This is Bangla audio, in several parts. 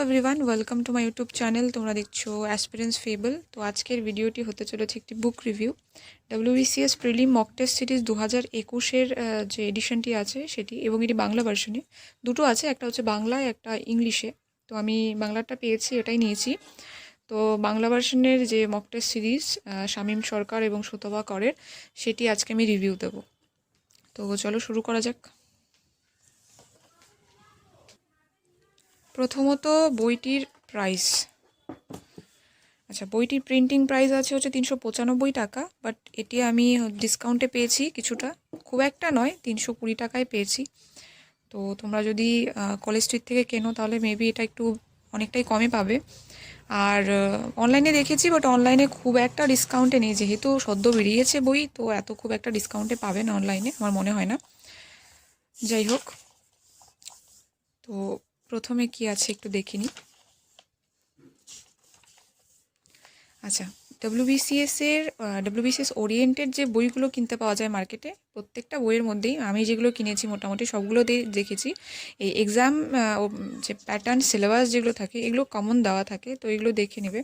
Everyone, welcome to my YouTube channel. তোমরা দেখছো অ্যাসপিরেন্স ফেবল। তো আজকের ভিডিওটি হতে চলেছে একটি book review. WBCS prelim mock test series 2021-এর যে এডিশনটি আছে সেটি, এবং এটি বাংলা ভার্সনে। দুটো আছে, একটা হচ্ছে বাংলায়, একটা ইংলিশে। তো আমি বাংলাটা পেয়েছি, এটাই নিয়েছি। তো বাংলা ভার্সনের যে মক টেস্ট সিরিজ শামীম সরকার এবং সুতপা করের, সেটি আজকে আমি রিভিউ দেব। তো চলো শুরু করা যাক। প্রথমত বইটির প্রাইস। আচ্ছা, বইটির প্রিন্টিং প্রাইস আছে হচ্ছে 395 টাকা, বাট এটি আমি ডিসকাউন্টে পেয়েছি কিছুটা, খুব একটা নয়, 320 টাকায় পেয়েছি। তো তোমরা যদি কলেজ স্ট্রিট থেকে কেনো তাহলে মেবি এটা একটু অনেকটাই কমে পাবে। আর অনলাইনে দেখেছি, বাট অনলাইনে খুব একটা ডিসকাউন্টে নেই, যেহেতু সদ্য বেরিয়েছে বই, তো এত খুব একটা ডিসকাউন্টে পাবে না অনলাইনে, আমার মনে হয় না। যাই হোক, তো প্রথমে কি আছে একটু দেখে নিই। আচ্ছা, WBCS ওরিয়েন্টেড যে বইগুলো কিনতে পাওয়া যায় মার্কেটে, প্রত্যেকটা বইয়ের মধ্যেই আমি যেগুলো কিনেছি মোটামুটি সবগুলোতেই দেখেছি এই এক্সাম যে প্যাটার্ন সিলেবাস যেগুলো থাকে এগুলো কমন দেওয়া থাকে। তো এগুলো দেখে নেবে,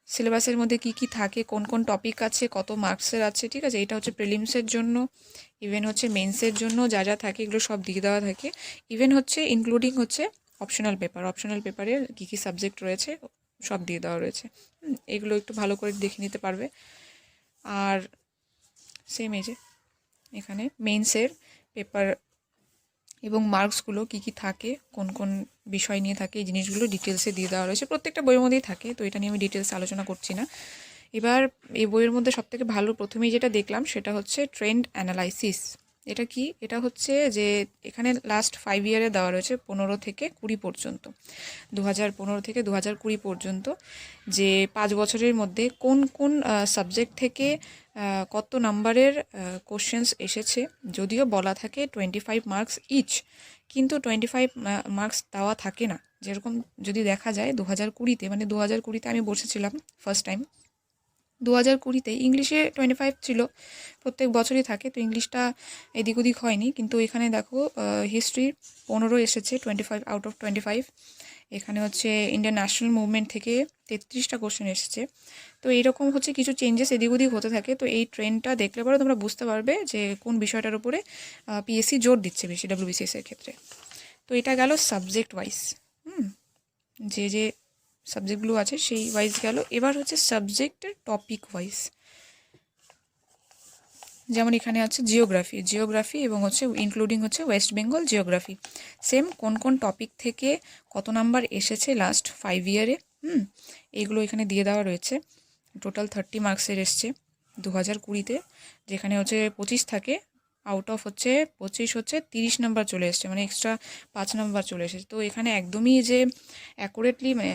সিলেবাসের মধ্যে কি কি থাকে, কোন কোন টপিক আছে, কত মার্কসের আছে, ঠিক আছে। এটা হচ্ছে প্রিলিমসের জন্য, ইভেন হচ্ছে মেন্সের জন্য যা যা থাকে এগুলো সব দিয়ে দেওয়া থাকে। ইভেন হচ্ছে ইনক্লুডিং হচ্ছে অপশনাল পেপারের কী কী সাবজেক্ট রয়েছে সব দিয়ে দেওয়া রয়েছে। এগুলো একটু ভালো করে দেখে নিতে পারবে। আর সেম এই যে এখানে মেন্সের পেপার এবং মার্কসগুলো কী কী থাকে, কোন কোন বিষয় নিয়ে থাকে, এই জিনিসগুলো ডিটেলসে দিয়ে দেওয়া রয়েছে, প্রত্যেকটা বইয়ের মধ্যেই থাকে। তো এটা নিয়ে আমি ডিটেলসে আলোচনা করছি না। এবার এই বইয়ের মধ্যে সবথেকে ভালো প্রথমেই যেটা দেখলাম সেটা হচ্ছে ট্রেন্ড অ্যানালাইসিস। এটা কি? এটা হচ্ছে যে এখানে লাস্ট 5 ইয়ারে দেওয়া রয়েছে 15 থেকে 20 পর্যন্ত, 2015 থেকে 2020 পর্যন্ত, যে 5 বছরের মধ্যে কোন কোন সাবজেক্ট থেকে কত নাম্বারের কোশ্চেন্স এসেছে। যদিও বলা থাকে 25 মার্কস ইচ, কিন্তু 25 মার্কস দেওয়া থাকে না। যেরকম যদি দেখা যায় 2020-তে, মানে 2020-তে আমি বসেছিলাম ফার্স্ট টাইম, 2020-তে ইংলিশে 25 ছিল, প্রত্যেক বছরই থাকে, তো ইংলিশটা এদিক ওদিক হয়নি। কিন্তু এখানে দেখো হিস্ট্রি 15 এসেছে, 25 আউট অফ 25। এখানে হচ্ছে ইন্ডিয়ান ন্যাশনাল মুভমেন্ট থেকে 33টা কোশ্চেন এসেছে। তো এইরকম হচ্ছে কিছু চেঞ্জেস এদিক ওদিক হতে থাকে। তো এই ট্রেন্ডটা দেখলে পরে তোমরা বুঝতে পারবে যে কোন বিষয়টার উপরে পিএসসি জোর দিচ্ছে বেশি WBCS-এর ক্ষেত্রে। তো এটা গেল সাবজেক্ট ওয়াইজ, যে যে সাবজেক্টগুলো আছে সেই ওয়াইজ গেল। এবার হচ্ছে সাবজেক্টের টপিক ওয়াইজ, যেমন এখানে আছে জিওগ্রাফি এবং হচ্ছে ইনক্লুডিং হচ্ছে ওয়েস্ট বেঙ্গল জিওগ্রাফি। সেম কোন কোন টপিক থেকে কত নাম্বার এসেছে লাস্ট 5 ইয়ারে, এইগুলো এখানে দিয়ে দেওয়া রয়েছে। টোটাল 30 মার্কসের এসছে 2020-তে, যেখানে হচ্ছে 25 থাকে, আউট অফ হচ্ছে 25 হচ্ছে 30 নাম্বার চলে এসছে, মানে এক্সট্রা 5 নাম্বার চলে এসেছে। তো এখানে একদমই যে অ্যাকুরেটলি মানে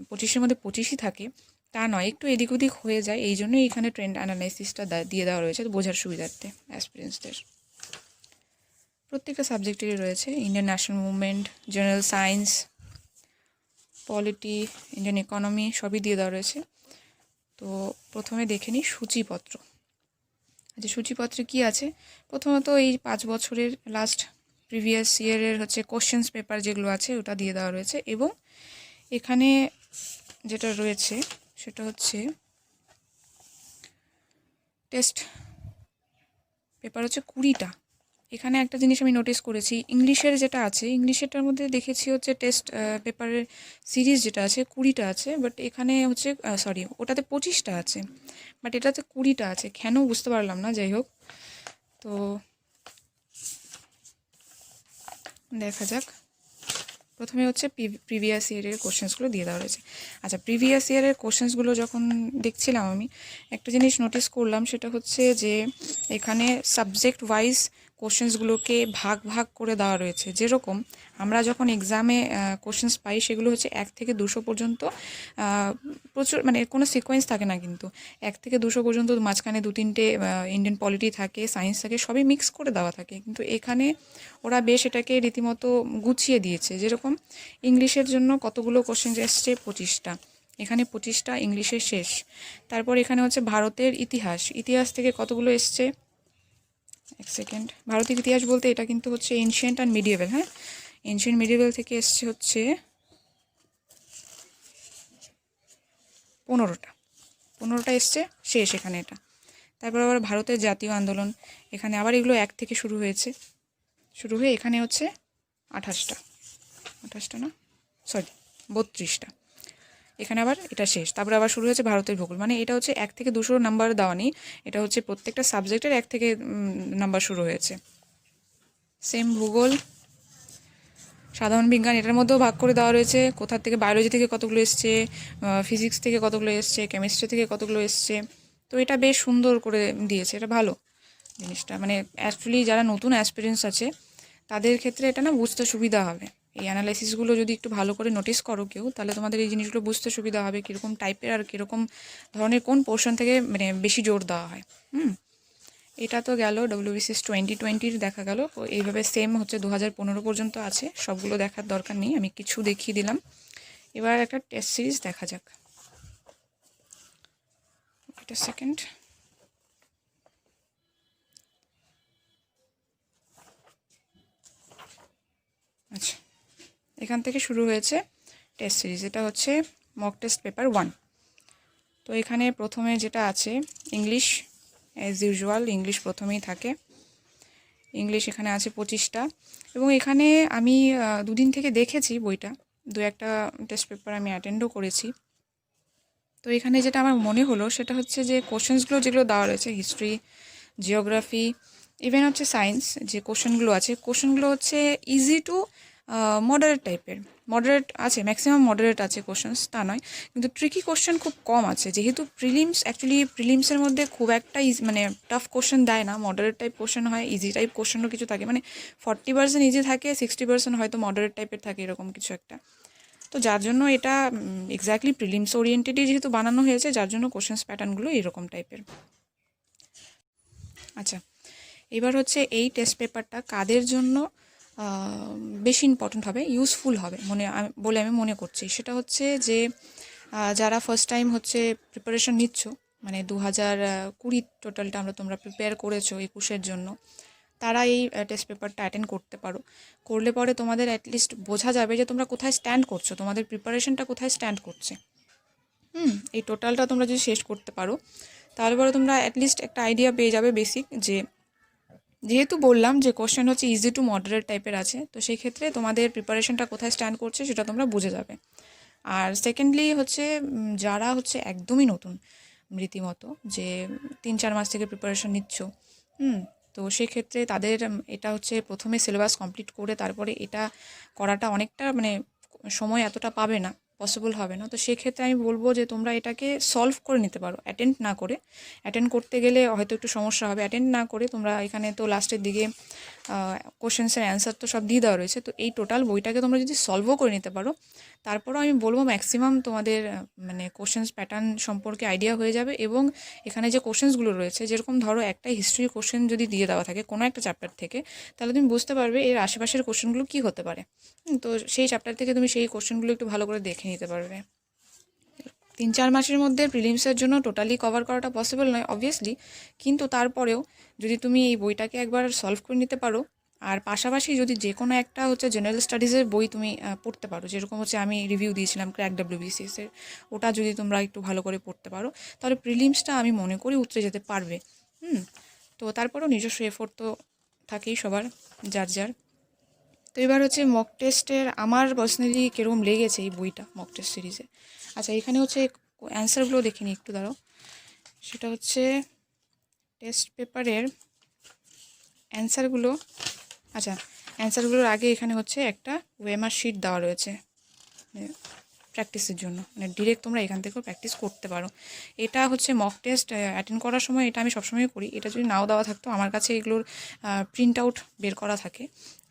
25-এর মধ্যে 25ই থাকে তা নয়, একটু এদিক ওদিক হয়ে যায়। এই জন্যই এখানে ট্রেন্ড অ্যানালাইসিসটা দিয়ে দেওয়া রয়েছে বোঝার সুবিধার্থে অ্যাসপিরেন্টসদের। প্রত্যেকটা সাবজেক্টেরই রয়েছে, Indian national movement, general science, polity, Indian economy, সবই দিয়ে দেওয়া রয়েছে। তো প্রথমে দেখে নিই সূচিপত্র। আচ্ছা, সূচিপত্রে কি আছে? প্রথমত এই 5 বছরের লাস্ট প্রিভিয়াস ইয়ারের হচ্ছে কোশ্চেন্স পেপার যেগুলো আছে ওটা দিয়ে দেওয়া রয়েছে, এবং এখানে যেটা রয়েছে সেটা হচ্ছে টেস্ট পেপার হচ্ছে 20টা। এখানে একটা জিনিস আমি নোটিস করেছি, ইংলিশের যেটা আছে, ইংলিশেরটার মধ্যে দেখেছি হচ্ছে টেস্ট পেপারের সিরিজ যেটা আছে 20টা আছে, বাট এখানে হচ্ছে ওটাতে 25টা আছে, বাট এটাতে 20টা আছে, কেন বুঝতে পারলাম না। যাই হোক, তো দেখা যাক। প্রথমে হচ্ছে প্রিভিয়াস ইয়ারের কোশ্চেন্সগুলো দিয়ে দেওয়া রয়েছে। আচ্ছা, প্রিভিয়াস ইয়ারের কোশ্চেন্সগুলো যখন দেখছিলাম আমি একটা জিনিস নোটিস করলাম, সেটা হচ্ছে যে এখানে সাবজেক্ট ওয়াইজ কোশ্চেন্সগুলোকে ভাগ ভাগ করে দেওয়া রয়েছে। যেরকম আমরা যখন এক্সামে কোশ্চেন্স পাই সেগুলো হচ্ছে 1 থেকে 200 পর্যন্ত, প্রচুর, মানে কোনো সিকোয়েন্স থাকে না, কিন্তু 1 থেকে 200 পর্যন্ত, মাঝখানে 2-3টে ইন্ডিয়ান পলিটি থাকে, সায়েন্স থাকে, সবই মিক্স করে দেওয়া থাকে। কিন্তু এখানে ওরা বেশ এটাকে রীতিমতো গুছিয়ে দিয়েছে। যেরকম ইংলিশের জন্য কতগুলো কোশ্চেন এসছে, 25টা, এখানে 25টা ইংলিশের শেষ। তারপর এখানে হচ্ছে ভারতের ইতিহাস থেকে কতগুলো এসছে, এক সেকেন্ড, ভারতের ইতিহাস বলতে এটা কিন্তু হচ্ছে ancient and medieval, ancient medieval থেকে এসছে হচ্ছে 15টা এসছে শেষ এখানে এটা। তারপর আবার ভারতের জাতীয় আন্দোলন, এখানে আবার এগুলো 1 থেকে শুরু হয়ে এখানে হচ্ছে 28টা না, সরি 32টা, এখানে আবার এটা শেষ। তারপরে আবার শুরু হয়েছে ভারতের ভূগোল, মানে এটা হচ্ছে 1 থেকে 200 নাম্বার দেওয়া নেই, এটা হচ্ছে প্রত্যেকটা সাবজেক্টের 1 থেকে নাম্বার শুরু হয়েছে। সেম ভূগোল, সাধারণ বিজ্ঞান, এটার মধ্যেও ভাগ করে দেওয়া রয়েছে কোথা থেকে, বায়োলজি থেকে কতগুলো এসছে, ফিজিক্স থেকে কতগুলো এসছে, কেমিস্ট্রি থেকে কতগুলো এসছে। তো এটা বেশ সুন্দর করে দিয়েছে, এটা ভালো জিনিসটা, মানে অ্যাকচুয়ালি যারা নতুন অ্যাসপিরেন্টস আছে তাদের ক্ষেত্রে এটা না বুঝতে সুবিধা হবে। এই অ্যানালাইসিসগুলো যদি একটু ভালো করে নোটিস করো কেউ, তাহলে তোমাদের এই জিনিসগুলো বুঝতে সুবিধা হবে, কীরকম টাইপের আর কীরকম ধরনের কোন পোর্শন থেকে মানে বেশি জোর দেওয়া হয়। এটা তো গেল WBCS 2020 দেখা গেল। এইভাবে সেম হচ্ছে 2015 পর্যন্ত আছে, সবগুলো দেখার দরকার নেই, আমি কিছু দেখিয়ে দিলাম। এবার একটা টেস্ট সিরিজ দেখা যাক। একটা সেকেন্ড, আচ্ছা এখান থেকে শুরু হয়েছে টেস্ট সিরিজ, এটা হচ্ছে মক টেস্ট পেপার 1। তো এখানে প্রথমে যেটা আছে ইংলিশ, অ্যাজ ইউজুয়াল ইংলিশ প্রথমেই থাকে। ইংলিশ এখানে আছে 25টা, এবং এখানে আমি 2 দিন থেকে দেখেছি বইটা, 2-1টা টেস্ট পেপার আমি অ্যাটেন্ডও করেছি। তো এখানে যেটা আমার মনে হলো সেটা হচ্ছে যে কোশ্চেন্সগুলো যেগুলো দেওয়া রয়েছে, হিস্ট্রি, জিওগ্রাফি, ইভেন হচ্ছে সায়েন্স, যে কোশ্চেনগুলো আছে, কোশ্চেনগুলো হচ্ছে ইজি টু মডারেট টাইপের, মডারেট আছে, ম্যাক্সিমাম মডারেট আছে কোশ্চেন্স, তা নয়, কিন্তু ট্রিকি কোশ্চেন খুব কম আছে। যেহেতু প্রিলিমসের মধ্যে খুব একটা মানে টাফ কোশ্চেন দেয় না, মডারেট টাইপ কোশ্চেন হয়, ইজি টাইপ কোশ্চেনও কিছু থাকে, মানে 40% ইজি থাকে, 60% হয়তো মডারেট টাইপের থাকে, এরকম কিছু একটা। তো যার জন্য এটা এক্স্যাক্টলি প্রিলিমস ওরিয়েন্টেডই যেহেতু বানানো হয়েছে, যার জন্য কোশ্চেন্স প্যাটার্নগুলো এরকম টাইপের। আচ্ছা, এবার হচ্ছে এই টেস্ট পেপারটা কাদের জন্য বেশি ইম্পর্ট্যান্ট হবে, ইউজফুল হবে বলে আমি মনে করছি, সেটা হচ্ছে যে যারা ফার্স্ট টাইম হচ্ছে প্রিপারেশন নিচ্ছ, মানে 2020 টোটালটা তোমরা প্রিপেয়ার করেছো 21-এর জন্য, তারা এই টেস্ট পেপারটা অ্যাটেন্ড করতে পারো। করলে পরে তোমাদের অ্যাটলিস্ট বোঝা যাবে যে তোমরা কোথায় স্ট্যান্ড করছো, তোমাদের প্রিপারেশনটা কোথায় স্ট্যান্ড করছে। এই টোটালটা তোমরা যদি শেষ করতে পারো, তাহলে পরে তোমরা অ্যাটলিস্ট একটা আইডিয়া পেয়ে যাবে বেসিক, যে যেহেতু বললাম যে কোশ্চেন হচ্ছে ইজি টু মডারেট টাইপের আছে, তো সেই ক্ষেত্রে তোমাদের প্রিপারেশনটা কোথায় স্ট্যান্ড করছে সেটা তোমরা বুঝে যাবে। আর সেকেন্ডলি হচ্ছে যারা হচ্ছে একদমই নতুন রীতিমতো, যে 3-4 মাস থেকে প্রিপারেশন নিচ্ছ, তো সেক্ষেত্রে তাদের এটা হচ্ছে প্রথমে সিলেবাস কমপ্লিট করে তারপরে এটা করাটা অনেকটা মানে সময় এতটা পাবে না, পসিবল হবে না। তো সেক্ষেত্রে আমি বলবো যে তোমরা এটাকে সলভ করে নিতে পারো, অ্যাটেন্ড করতে গেলে হয়তো একটু সমস্যা হবে, অ্যাটেন্ড না করে তোমরা এখানে তো লাস্টের দিকে কোশ্চেন্সের অ্যান্সার তো সব দিয়ে দেওয়া রয়েছে, তো এই টোটাল বইটাকে তোমরা যদি সলভও করে নিতে পারো, তারপরেও আমি বলবো ম্যাক্সিমাম তোমাদের মানে কোশ্চেন্স প্যাটার্ন সম্পর্কে আইডিয়া হয়ে যাবে। এবং এখানে যে কোশ্চেন্সগুলো রয়েছে, যেরকম ধরো একটা হিস্ট্রি কোশ্চেন যদি দিয়ে দেওয়া থাকে কোনো একটা চ্যাপ্টার থেকে, তাহলে তুমি বুঝতে পারবে এর আশেপাশের কোশ্চেনগুলো কী হতে পারে। তো সেই চ্যাপ্টার থেকে তুমি সেই কোশ্চেনগুলো একটু ভালো করে দেখে নিতে পারবে। 3-4 মাসের মধ্যে প্রিলিমসের জন্য টোটালি কভার করাটা পসিবল নয় অবভিয়াসলি, কিন্তু তারপরেও যদি তুমি এই বইটাকে একবার সলভ করে নিতে পারো, আর পাশাপাশি যদি যে কোনো একটা হচ্ছে জেনারেল স্টাডিজের বই তুমি পড়তে পারো, যেরকম হচ্ছে আমি রিভিউ দিয়েছিলাম ক্র্যাক WBCS-এর, ওটা যদি তোমরা একটু ভালো করে পড়তে পারো, তাহলে প্রিলিমসটা আমি মনে করি উতরে যেতে পারবে। তো তারপরেও নিজস্ব এফোর্ট তো থাকেই সবার, যার। তো এবার হচ্ছে মক টেস্টের আমার পার্সোনালি কীরকম লেগেছে এই বইটা মক টেস্ট সিরিজে। আচ্ছা, এখানে হচ্ছে অ্যান্সারগুলো দেখে নিই একটু, দাঁড়াও। সেটা হচ্ছে টেস্ট পেপারের অ্যান্সারগুলো। আচ্ছা, অ্যান্সারগুলোর আগে এখানে হচ্ছে একটা ওয়েমার শিট দেওয়া রয়েছে প্র্যাকটিসের জন্য, মানে ডিরেক্ট তোমরা এখান থেকেও প্র্যাকটিস করতে পারো। এটা হচ্ছে মক টেস্ট অ্যাটেন্ড করার সময় এটা আমি সবসময় করি, এটা যদি নাও দেওয়া থাকতো আমার কাছে এগুলোর প্রিন্ট আউট বের করা থাকে।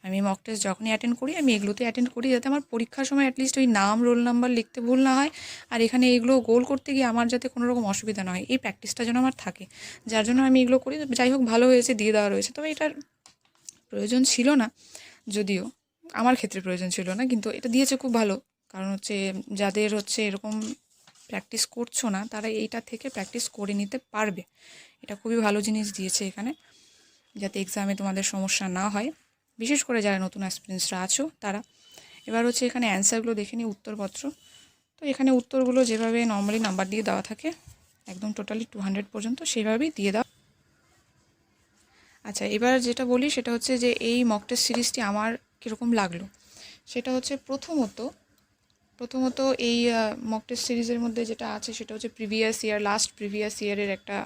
আমি মক টেস্ট যখনই অ্যাটেন্ড করি আমি এগুলোতে অ্যাটেন্ড করি, যাতে আমার পরীক্ষার সময় অ্যাটলিস্ট ওই নাম, রোল নাম্বার লিখতে ভুল না হয়, আর এখানে এগুলো গোল করতে গিয়ে আমার যাতে কোনো রকম অসুবিধা না হয়, এই প্র্যাকটিসটা যেন আমার থাকে, যার জন্য আমি এগুলো করি। যাই হোক, ভালো হয়েছে, দিয়ে দেওয়া রয়েছে। তবে এটার প্রয়োজন ছিল না, যদিও আমার ক্ষেত্রে প্রয়োজন ছিল না, কিন্তু এটা দিয়েছে খুব ভালো। কারণ হচ্ছে যাদের হচ্ছে এরকম প্র্যাকটিস করছো না, তারা এইটা থেকে প্র্যাকটিস করে নিতে পারবে। এটা খুবই ভালো জিনিস দিয়েছে এখানে, যাতে এক্সামে তোমাদের সমস্যা না হয়, বিশেষ করে যারা নতুন অ্যাসপিরেন্টসরা আছো তারা। এবার হচ্ছে এখানে অ্যান্সারগুলো দেখে নিই, উত্তরপত্র। তো এখানে উত্তরগুলো যেভাবে নর্মালি নাম্বার দিয়ে দেওয়া থাকে একদম টোটালি 200 পর্যন্ত সেইভাবেই দিয়ে দাও। আচ্ছা, এবার যেটা বলি সেটা হচ্ছে যে এই মক টেস্ট সিরিজটি আমার কীরকম লাগলো। সেটা হচ্ছে প্রথমত এই মক টেস্ট সিরিজের মধ্যে যেটা আছে সেটা হচ্ছে লাস্ট প্রিভিয়াস ইয়ারের একটা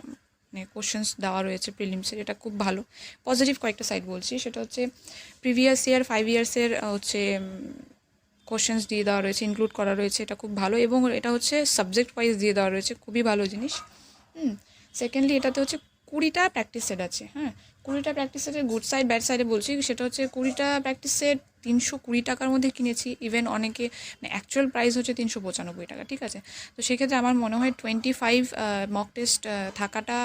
মানে কোশ্চেন্স দেওয়া রয়েছে প্রিলিমসের, এটা খুব ভালো। পজিটিভ কয়েকটা সাইড বলছি, সেটা হচ্ছে প্রিভিয়াস ইয়ার 5 ইয়ার্সের হচ্ছে কোশ্চেন্স দিয়ে দেওয়া রয়েছে, ইনক্লুড করা রয়েছে, এটা খুব ভালো। এবং এটা হচ্ছে সাবজেক্ট ওয়াইজ দিয়ে দেওয়া রয়েছে, খুবই ভালো জিনিস। সেকেন্ডলি এটাতে হচ্ছে 20টা প্র্যাকটিস সেট আছে। 20টা প্র্যাকটিস সেটের গুড সাইড ব্যাড সাইডে বলছি, সেটা হচ্ছে 20টা প্র্যাকটিস সেট 320 টাকার মধ্যে কিনেছি। ইভেন অনেকে মানে অ্যাকচুয়াল প্রাইস হচ্ছে 395 টাকা, ঠিক আছে। তো সেক্ষেত্রে আমার মনে হয় 25 মক টেস্ট থাকাটা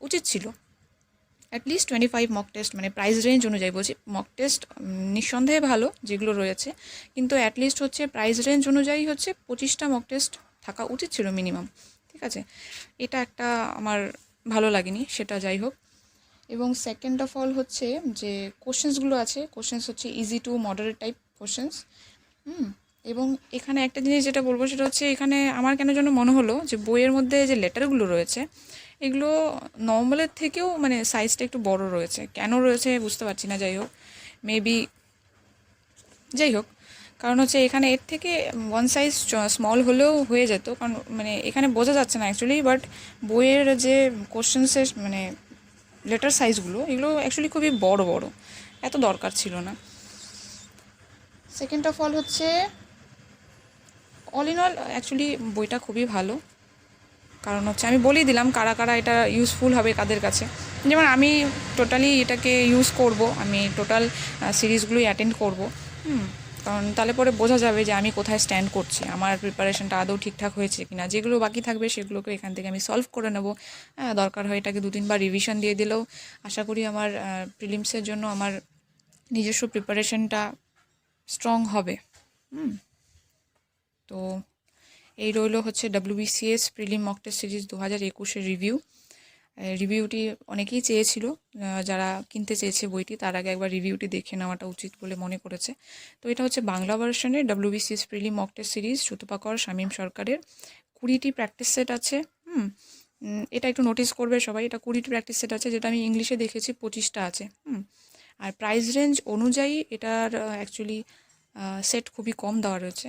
উচিত ছিল। অ্যাটলিস্ট 25 মক টেস্ট, মানে প্রাইস রেঞ্জ অনুযায়ী বলছি। মক টেস্ট নিঃসন্দেহে ভালো যেগুলো রয়েছে, কিন্তু অ্যাটলিস্ট হচ্ছে প্রাইস রেঞ্জ অনুযায়ী হচ্ছে 25টা মক টেস্ট থাকা উচিত ছিল মিনিমাম, ঠিক আছে। এটা একটা আমার ভালো লাগেনি, সেটা যাই হোক। এবং সেকেন্ড অফ অল হচ্ছে যে কোশ্চেন্সগুলো আছে, কোশ্চেন্স হচ্ছে easy to moderate type questions. এবং এখানে একটা জিনিস যেটা বলবো সেটা হচ্ছে এখানে আমার কেন যেন মনে হলো যে বইয়ের মধ্যে যে লেটারগুলো রয়েছে এগুলো নর্মালের থেকেও মানে সাইজটা একটু বড় রয়েছে। কেন রয়েছে বুঝতে পারছি না, যাই হোক কারণ হচ্ছে এখানে এর থেকে ওয়ান সাইজ স্মল হলেও হয়ে যেত, কারণ মানে এখানে বোঝা যাচ্ছে না অ্যাকচুয়ালি। বাট বইয়ের যে কোশ্চেন্সের মানে লেটার সাইজগুলো এগুলো অ্যাকচুয়ালি খুবই বড় বড়, এত দরকার ছিল না। সেকেন্ড অফ অল হচ্ছে অল ইন অল অ্যাকচুয়ালি বইটা খুবই ভালো। কারণ হচ্ছে আমি বলেই দিলাম কারা কারা এটা ইউজফুল হবে কাদের কাছে। যেমন আমি টোটালি এটাকে ইউজ করব, আমি টোটাল সিরিজগুলোই অ্যাটেন্ড করব। কারণ তাহলে পরে বোঝা যাবে যে আমি কোথায় স্ট্যান্ড করছি, আমার প্রিপারেশনটা আদৌ ঠিকঠাক হয়েছে কিনা। যেগুলো বাকি থাকবে সেগুলোকে এখান থেকে আমি সলভ করে নেব। দরকার হয় এটাকে 2-3 বার রিভিশন দিয়ে দিলেও আশা করি আমার প্রিলিমসের জন্য আমার নিজস্ব প্রিপারেশনটা স্ট্রং হবে। তো এই রইল হচ্ছে WBCS prelim mock test series 2021-এর রিভিউটি অনেকেই চেয়েছিল, যারা কিনতে চেয়েছে বইটি তার আগে একবার রিভিউটি দেখে নেওয়াটা উচিত বলে মনে করেছে। তো এটা হচ্ছে বাংলা ভার্সনের WBCS prelim mock test series, সুতপাকর শামীম সরকারের। 20টি প্র্যাকটিস সেট আছে। এটা একটু নোটিস করবে সবাই, এটা 20টি প্র্যাকটিস সেট আছে, যেটা আমি ইংলিশে দেখেছি 25টা আছে। আর প্রাইস রেঞ্জ অনুযায়ী এটার অ্যাকচুয়ালি সেট খুবই কম দেওয়া রয়েছে,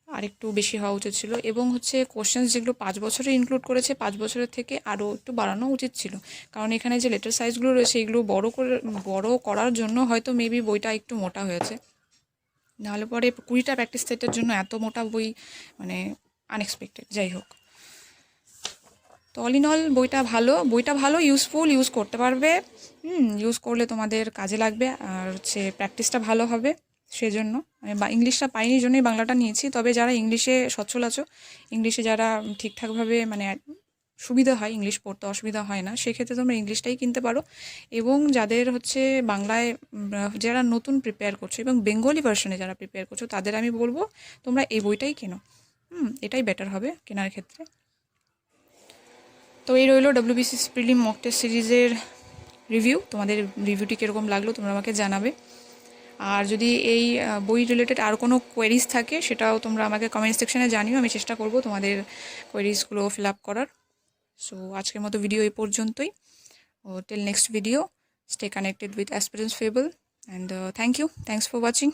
আর একটু বেশি হওয়া উচিত ছিল। এবং হচ্ছে কোশ্চেন্স যেগুলো 5 বছরে ইনক্লুড করেছে 5 বছরের থেকে আরও একটু বাড়ানো উচিত ছিল, কারণ এখানে যে লেটার সাইজগুলো রয়েছে এগুলো বড় করার জন্য হয়তো মেবি বইটা একটু মোটা হয়েছে। নাহলে পরে 20টা প্র্যাকটিস সেটের জন্য এত মোটা বই মানে আনএক্সপেক্টেড। যাই হোক, তো অল ইন অল বইটা ভালো ইউজফুল, ইউজ করতে পারবে। ইউজ করলে তোমাদের কাজে লাগবে, আর হচ্ছে প্র্যাকটিসটা ভালো হবে। সেজন্য আমি ইংলিশটা পাইনি জন্যই বাংলাটা নিয়েছি। তবে যারা ইংলিশে সচ্ছল আছো, ইংলিশে যারা ঠিকঠাকভাবে মানে সুবিধা হয়, ইংলিশ পড়তে অসুবিধা হয় না, সেক্ষেত্রে তোমরা ইংলিশটাই কিনতে পারো। এবং যাদের হচ্ছে বাংলায় যারা নতুন প্রিপেয়ার করছো এবং বেঙ্গলি ভার্সনে যারা প্রিপেয়ার করছো তাদের আমি বলবো তোমরা এই বইটাই কেনো। এটাই বেটার হবে কেনার ক্ষেত্রে। তো এই রইল WBCS প্রিলিম মক টেস্ট সিরিজের রিভিউ। তোমাদের রিভিউটি কীরকম লাগলো তোমরা আমাকে জানাবে। আর যদি এই বই রিলেটেড আর কোনো কোয়েরিজ থাকে সেটাও তোমরা আমাকে কমেন্ট সেকশনে জানিও, আমি চেষ্টা করব তোমাদের কোয়েরিজগুলো ফিল আপ করার। সো আজকের মতো ভিডিও এই পর্যন্তই। Till next video, stay connected with aspirants fable, and thanks for watching.